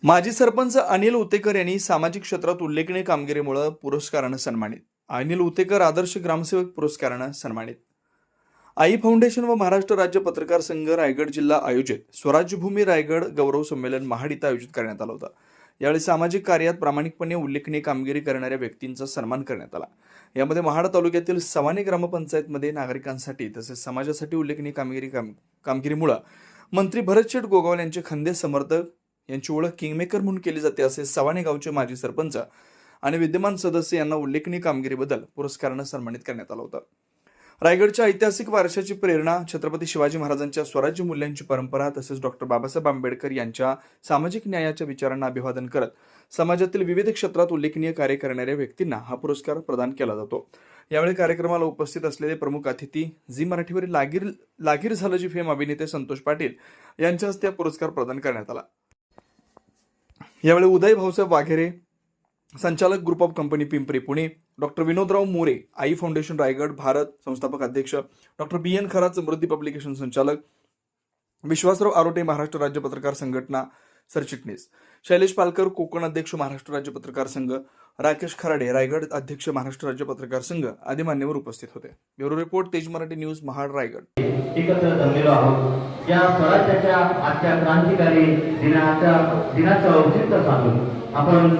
माजी सरपंच अनिल उतेकर यांनी सामाजिक क्षेत्रात उल्लेखनीय कामगिरीमुळे पुरस्कारानं सन्मानित. अनिल उतेकर आदर्श ग्रामसेवक पुरस्कारानं सन्मानित. आई फाउंडेशन व महाराष्ट्र राज्य पत्रकार संघ रायगड जिल्हा आयोजित स्वराज्यभूमी रायगड गौरव संमेलन महाड इथं आयोजित करण्यात आलं होतं. यावेळी सामाजिक कार्यात प्रामाणिकपणे उल्लेखनीय कामगिरी करणाऱ्या व्यक्तींचा सन्मान करण्यात आला. यामध्ये महाड तालुक्यातील सवानी ग्रामपंचायतमध्ये नागरिकांसाठी तसेच समाजासाठी उल्लेखनीय कामगिरीमुळे मंत्री भरतशेठ गोगावल यांचे खंदे समर्थक यांची ओळख किंगमेकर म्हणून केली जाते असे सवाने गावचे माजी सरपंच आणि विद्यमान सदस्य यांना उल्लेखनीय कामगिरीबद्दल पुरस्कारानं सन्मानित करण्यात आलं होतं. रायगडच्या ऐतिहासिक वारशाची प्रेरणा, छत्रपती शिवाजी महाराजांच्या स्वराज्य मूल्यांची परंपरा तसेच डॉक्टर बाबासाहेब आंबेडकर यांच्या सामाजिक न्यायाच्या विचारांना अभिवादन करत समाजातील विविध क्षेत्रात उल्लेखनीय कार्य करणाऱ्या व्यक्तींना हा पुरस्कार प्रदान केला जातो. यावेळी कार्यक्रमाला उपस्थित असलेले प्रमुख अतिथी झी मराठीवरील लागीर झालं जी फेम अभिनेते संतोष पाटील यांच्या हस्ते हा पुरस्कार प्रदान करण्यात आला. यावेळी उदय भाऊसाहेब वाघेरे, संचालक group of company Pimpri Pune, doctor Vinodrao More, I foundation Raigad Bharat संस्थापक अध्यक्ष, डॉक्टर बी एन खरात समृद्धी पब्लिकेशन संचालक, विश्वासराव आरोटे महाराष्ट्र राज्य पत्रकार संघटना सरचिटणीस, शैलेश पालकर कोकण अध्यक्ष महाराष्ट्र राज्य पत्रकार संघ, राकेश खराडे रायगड अध्यक्ष महाराष्ट्र राज्य पत्रकार संघ आदी मान्यवर उपस्थित होते. ब्युरो रिपोर्ट तेज मराठी न्यूज महाड रायगड. एकत्र जमलेलो आहोत. या स्वराज्याच्या आजच्या क्रांतिकारी दिनाचं औचित्य साधून आपण